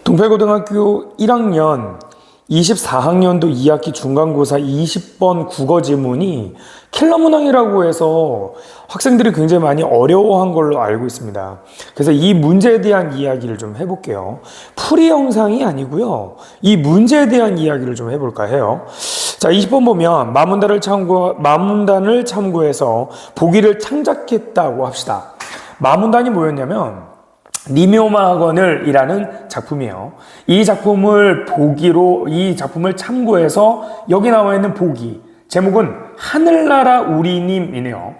동팔고등학교 1학년 24학년도 2학기 중간고사 20번 국어 지문이 킬러 문항이라고 해서 학생들이 굉장히 많이 어려워한 걸로 알고 있습니다. 그래서 이 문제에 대한 이야기를 좀 해볼게요. 풀이 영상이 아니고요. 이 문제에 대한 이야기를 좀 해볼까 해요. 자, 20번 보면 마문단을 참고해서 보기를 창작했다고 합시다. 마문단이 뭐였냐면 니묘마학원을 이라는 작품이에요. 이 작품을 참고해서 여기 나와 있는 보기 제목은 하늘나라 우리님이네요.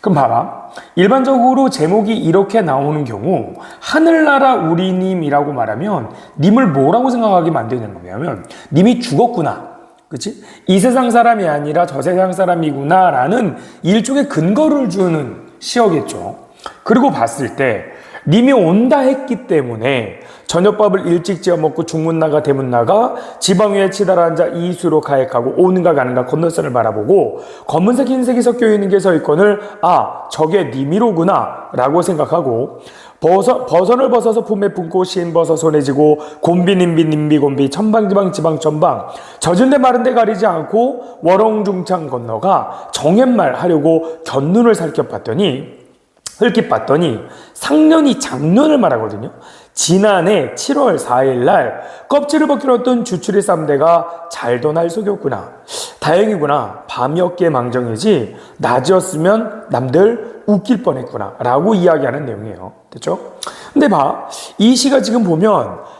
그럼 봐봐. 일반적으로 제목이 이렇게 나오는 경우 하늘나라 우리님이라고 말하면 님을 뭐라고 생각하게 만드는 거냐면 님이 죽었구나, 그치? 이 세상 사람이 아니라 저 세상 사람이구나 라는 일종의 근거를 주는 시어겠죠. 그리고 봤을 때 님이 온다 했기 때문에 저녁밥을 일찍 지어 먹고 중문 나가 대문 나가 지방 위에 치달아 앉아 이수로 가액하고 오는가 가는가 건너선을 바라보고 검은색 흰색이 섞여 있는 게 서 있거늘 아 저게 님이로구나 라고 생각하고 버선을 벗어서 품에 품고 신 벗어 손에 쥐고 곰비 님비 님비 곰비 천방지방 지방 천방 젖은데 마른데 가리지 않고 월홍중창 건너가 정옛말 하려고 곁눈을 살펴봤더니 흘낏봤더니 상년이 작년을 말하거든요. 지난해 7월 4일 날 껍질을 벗기로 했던 주추리 쌈대가 잘도 날 속였구나. 다행이구나. 밤이었기에 망정이지 낮이었으면 남들 웃길 뻔했구나 라고 이야기하는 내용이에요. 됐죠? 근데 이 시가 지금 보면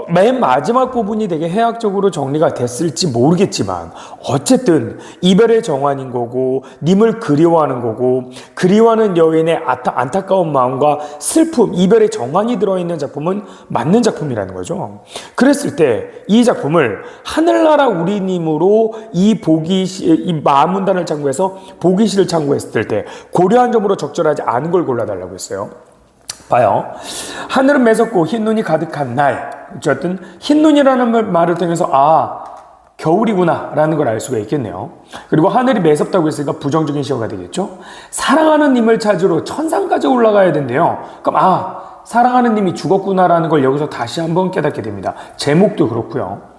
맨 마지막 부분이 되게 해학적으로 정리가 됐을지 모르겠지만 어쨌든 이별의 정환인 거고 님을 그리워하는 거고 그리워하는 여인의 안타까운 마음과 슬픔, 이별의 정환이 들어있는 작품은 맞는 작품이라는 거죠. 그랬을 때 이 작품을 하늘나라 우리님으로 이 마문단을 참고해서 보기시를 참고했을 때 고려한 점으로 적절하지 않은 걸 골라달라고 했어요. 봐요. 하늘은 매섭고 흰눈이 가득한 날. 어쨌든 흰눈이라는 말을 통해서 겨울이구나 라는 걸 알 수가 있겠네요. 그리고 하늘이 매섭다고 했으니까 부정적인 시어가 되겠죠. 사랑하는 님을 찾으러 천상까지 올라가야 된대요. 그럼 사랑하는 님이 죽었구나 라는 걸 여기서 다시 한번 깨닫게 됩니다. 제목도 그렇고요.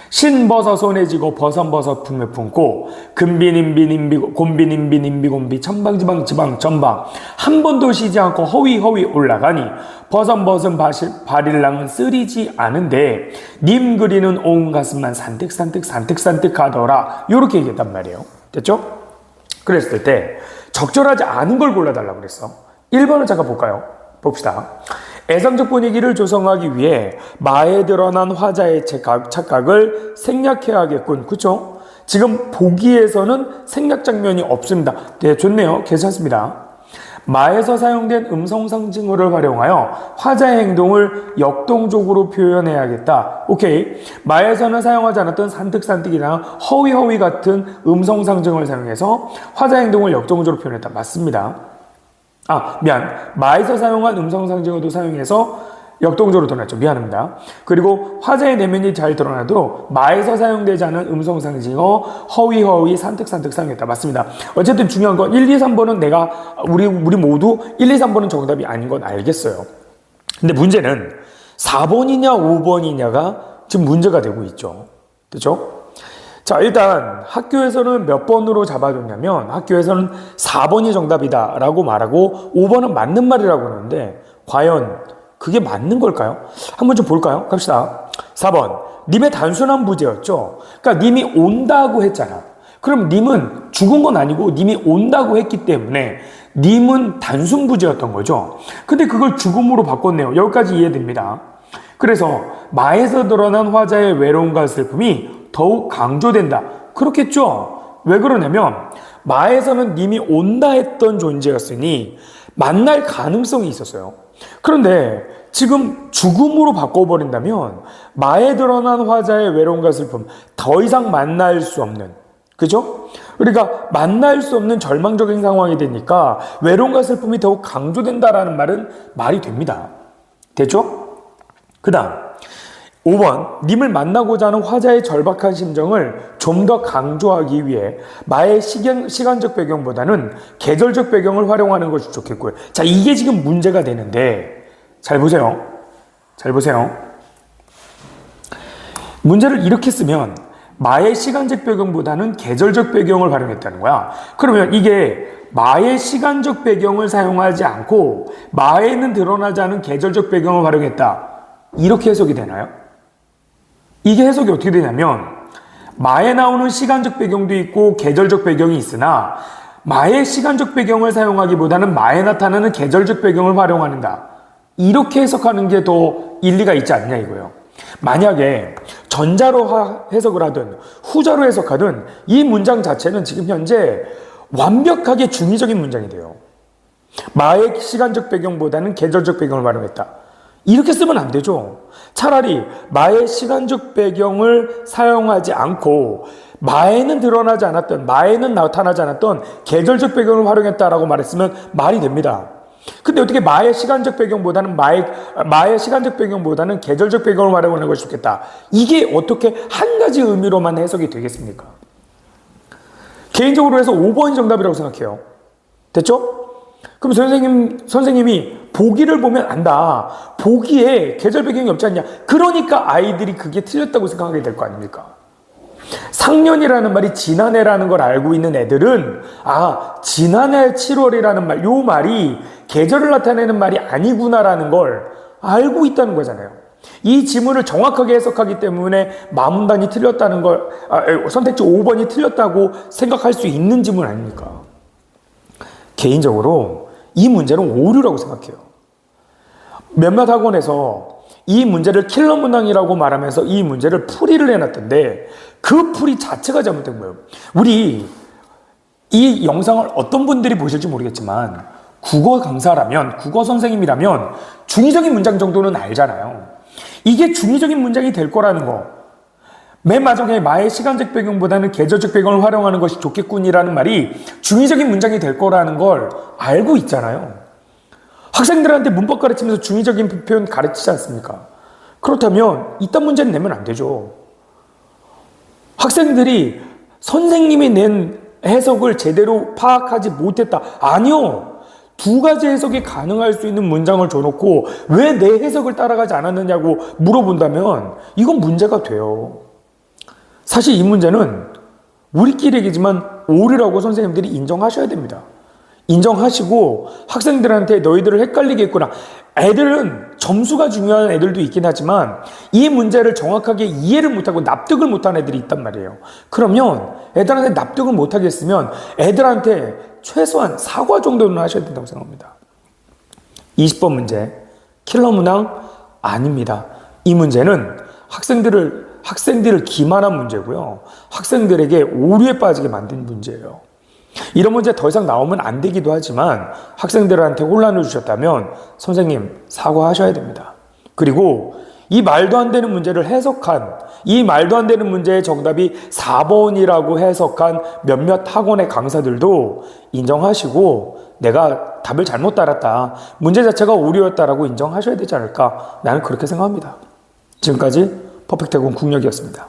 신버섯 손에 쥐고 버선버섯 품에 품고 금비님비님비 곰비님비님비 곰비 천방지방 지방 전방 한 번도 쉬지 않고 허위허위 올라가니 버선버선 바릴랑은 쓰리지 않은데 님 그리는 온 가슴만 산뜩산뜩 하더라 요렇게 얘기했단 말이에요. 됐죠? 그랬을 때 적절하지 않은 걸 골라달라고 그랬어. 1번을 잠깐 볼까요? 봅시다. 애상적 분위기를 조성하기 위해 마에 드러난 화자의 착각을 생략해야겠군. 그쵸? 지금 보기에서는 생략 장면이 없습니다. 네, 좋네요. 괜찮습니다. 마에서 사용된 음성상징어를 활용하여 화자의 행동을 역동적으로 표현해야겠다. 오케이. 마에서는 사용하지 않았던 산뜩산뜩이나 허위허위 같은 음성상징어를 사용해서 화자의 행동을 역동적으로 표현했다. 맞습니다. 마에서 사용한 음성상징어도 사용해서 역동적으로 드러났죠. 미안합니다. 그리고 화자의 내면이 잘 드러나도록 마에서 사용되지 않은 음성상징어 허위허위 산뜩산뜩 사용했다. 맞습니다. 어쨌든 중요한 건 1, 2, 3번은 우리 모두 1, 2, 3번은 정답이 아닌 건 알겠어요. 근데 문제는 4번이냐 5번이냐가 지금 문제가 되고 있죠. 그렇죠? 자, 일단 학교에서는 몇 번으로 잡아줬냐면 학교에서는 4번이 정답이다 라고 말하고 5번은 맞는 말이라고 하는데 과연 그게 맞는 걸까요? 한번 좀 볼까요? 갑시다. 4번 님의 단순한 부재였죠. 그러니까 님이 온다고 했잖아. 그럼 님은 죽은 건 아니고 님이 온다고 했기 때문에 님은 단순 부재였던 거죠. 근데 그걸 죽음으로 바꿨네요. 여기까지 이해됩니다. 그래서 마에서 드러난 화자의 외로움과 슬픔이 더욱 강조된다. 그렇겠죠? 왜 그러냐면 마에서는 님이 온다 했던 존재였으니 만날 가능성이 있었어요. 그런데 지금 죽음으로 바꿔버린다면 마에 드러난 화자의 외로움과 슬픔 더 이상 만날 수 없는, 그죠? 그러니까 만날 수 없는 절망적인 상황이 되니까 외로움과 슬픔이 더욱 강조된다라는 말은 말이 됩니다. 됐죠? 그 다음 5번 님을 만나고자 하는 화자의 절박한 심정을 좀 더 강조하기 위해 마의 시간적 배경보다는 계절적 배경을 활용하는 것이 좋겠고요. 자, 이게 지금 문제가 되는데 잘 보세요. 문제를 이렇게 쓰면 마의 시간적 배경보다는 계절적 배경을 활용했다는 거야. 그러면 이게 마의 시간적 배경을 사용하지 않고 마에는 드러나지 않은 계절적 배경을 활용했다. 이렇게 해석이 되나요? 이게 해석이 어떻게 되냐면 마에 나오는 시간적 배경도 있고 계절적 배경이 있으나 마의 시간적 배경을 사용하기보다는 마에 나타나는 계절적 배경을 활용한다. 이렇게 해석하는 게 더 일리가 있지 않냐 이거예요. 만약에 전자로 해석을 하든 후자로 해석하든 이 문장 자체는 지금 현재 완벽하게 중의적인 문장이 돼요. 마의 시간적 배경보다는 계절적 배경을 활용했다. 이렇게 쓰면 안 되죠. 차라리 마의 시간적 배경을 사용하지 않고 마에는 드러나지 않았던, 마에는 나타나지 않았던 계절적 배경을 활용했다라고 말했으면 말이 됩니다. 근데 어떻게 마의 시간적 배경보다는 마의 시간적 배경보다는 계절적 배경을 활용하는 것이 좋겠다. 이게 어떻게 한 가지 의미로만 해석이 되겠습니까? 개인적으로 해서 5번이 정답이라고 생각해요. 됐죠? 그럼 선생님이 보기를 보면 안다. 보기에 계절 배경이 없지 않냐. 그러니까 아이들이 그게 틀렸다고 생각하게 될 거 아닙니까? 상년이라는 말이 지난해라는 걸 알고 있는 애들은 지난해 7월이라는 말, 요 말이 계절을 나타내는 말이 아니구나라는 걸 알고 있다는 거잖아요. 이 지문을 정확하게 해석하기 때문에 마문단이 틀렸다는 걸, 선택지 5번이 틀렸다고 생각할 수 있는 지문 아닙니까? 개인적으로 이 문제는 오류라고 생각해요. 몇몇 학원에서 이 문제를 킬러 문항이라고 말하면서 이 문제를 풀이를 해놨던데 그 풀이 자체가 잘못된 거예요. 우리 이 영상을 어떤 분들이 보실지 모르겠지만 국어 강사라면, 국어 선생님이라면 중의적인 문장 정도는 알잖아요. 이게 중의적인 문장이 될 거라는 거. 맨 마지막에 마의 시간적 배경보다는 계절적 배경을 활용하는 것이 좋겠군이라는 말이 중의적인 문장이 될 거라는 걸 알고 있잖아요. 학생들한테 문법 가르치면서 중의적인 표현 가르치지 않습니까? 그렇다면 이딴 문제는 내면 안 되죠. 학생들이 선생님이 낸 해석을 제대로 파악하지 못했다. 아니요. 두 가지 해석이 가능할 수 있는 문장을 줘놓고 왜 내 해석을 따라가지 않았느냐고 물어본다면 이건 문제가 돼요. 사실 이 문제는 우리끼리 얘기지만 오류라고 선생님들이 인정하셔야 됩니다. 인정하시고 학생들한테 너희들을 헷갈리게 했구나. 애들은 점수가 중요한 애들도 있긴 하지만 이 문제를 정확하게 이해를 못하고 납득을 못한 애들이 있단 말이에요. 그러면 애들한테 납득을 못하겠으면 애들한테 최소한 사과 정도는 하셔야 된다고 생각합니다. 20번 문제, 킬러 문항 아닙니다. 이 문제는 학생들을 기만한 문제고요. 학생들에게 오류에 빠지게 만든 문제예요. 이런 문제 더 이상 나오면 안 되기도 하지만 학생들한테 혼란을 주셨다면 선생님 사과하셔야 됩니다. 그리고 이 말도 안 되는 문제를 해석한, 이 말도 안 되는 문제의 정답이 4번이라고 해석한 몇몇 학원의 강사들도 인정하시고 내가 답을 잘못 따랐다, 문제 자체가 오류였다라고 인정하셔야 되지 않을까, 나는 그렇게 생각합니다. 지금까지 퍼펙트학원 국력이었습니다.